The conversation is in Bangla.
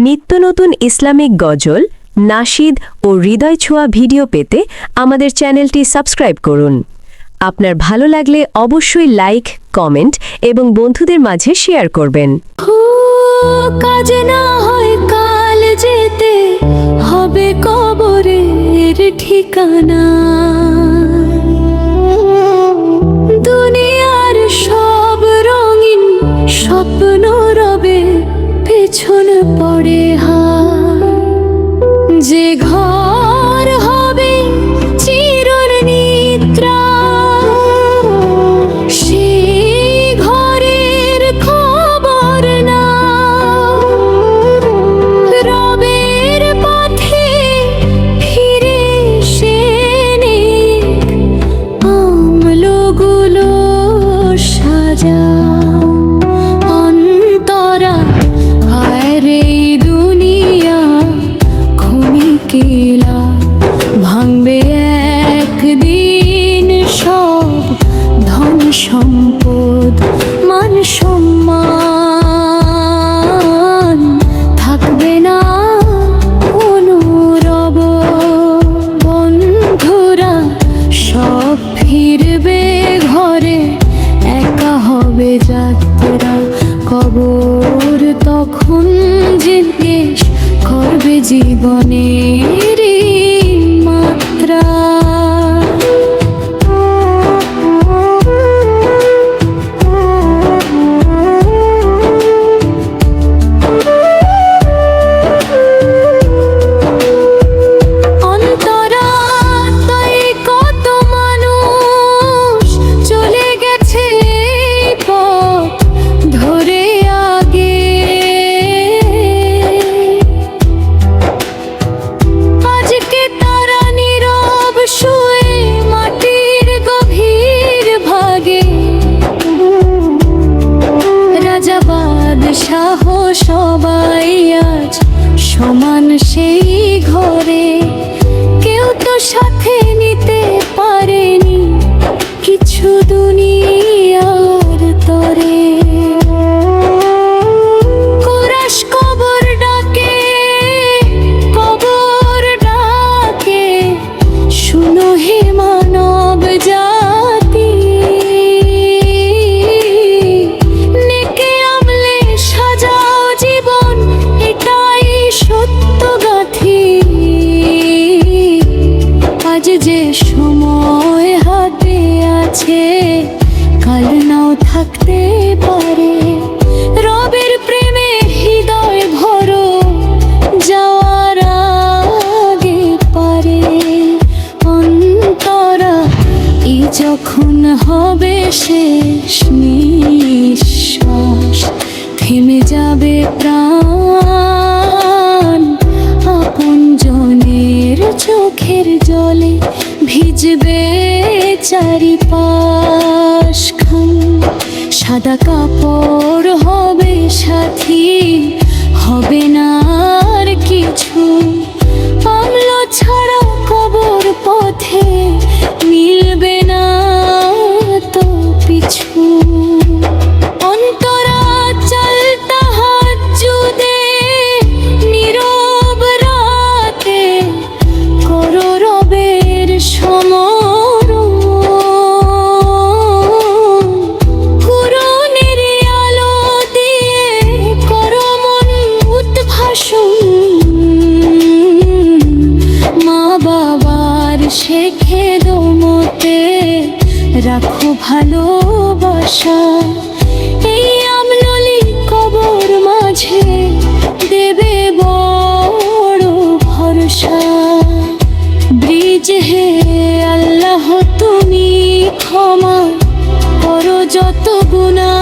নিত্য নতুন ইসলামিক গজল, নাশিদ ও হৃদয় ছোঁয়া ভিডিও পেতে আমাদের চ্যানেলটি সাবস্ক্রাইব করুন। আপনার ভালো লাগলে অবশ্যই লাইক, কমেন্ট এবং বন্ধুদের মাঝে শেয়ার করবেন। কাজ না হয় কাল যেতে হবে কবরের ঠিকানা। দুনিয়ার সব রঙিন স্বপ্ন রবে পেছন পড়ে যে ঘর হবে চিরনিদ্রা, সেই ঘরের খবর না। রবের পথে ফিরে সে আমলগুলো সাজা। অন্তরা আরে দুনিয়া ক্ষণিকেলা ভাঙবে একদিন সব ধন সম্পদ, মান সম্মান থাকবে না কোনো রব। বন্ধুরা সব ফিরবে ঘরে, একা হবে যাত্রা। কবর তখন জিজ্ঞেস করবে জীবনের মাত্রা। অন্তরা তাই কত মানুষ চলে গেছে এই পথ ধরে আগে। আজকে তারা নীরব শুয়ে মাটির গভীর ভাগে। রাজা বাদশাহ সবাই আজ সমান সেই ঘরে। কেউ তো সাথে নিতে পারেনি কিছু দুনিয়ার তরে। কুরাশ কবর ডাকে, কবর ডাকে, শুনো হে মানব জাতি। নেকে আমলে সাজাও জীবন, এটাই সত্য গাথি। আজ যে সময় হাতে আছে কাল নাও থাকতে পারে। রবের প্রেমে হৃদয় ভরো, যাওয়ার আগে পারে। অন্তরা এই যখন হবে শেষ নিঃশ্বাস, থেমে যাবে প্রাণ। আপনজনের চোখের জলে ভিজবে চারিপাশ খান। সাদা কাপড় হবে সাথী, হবে না আর কিছু। আমল ছাড়া কবর পথে মিলবে না তো পিছু। অন্তরা চল তাহাজ্জুদে নীরব রাতে, করো রবের সমরণ। কুরআনের আলো দিয়ে করো মন উদ্ভাসন। মা বাবার শেখে দোমতে রাখো ভালোবাসা। এই আমললি কবর মাঝে দেবে বড় ভরসা। ব্রিজ হে আল্লাহ তুমি ক্ষমা করো যত গুনাহ।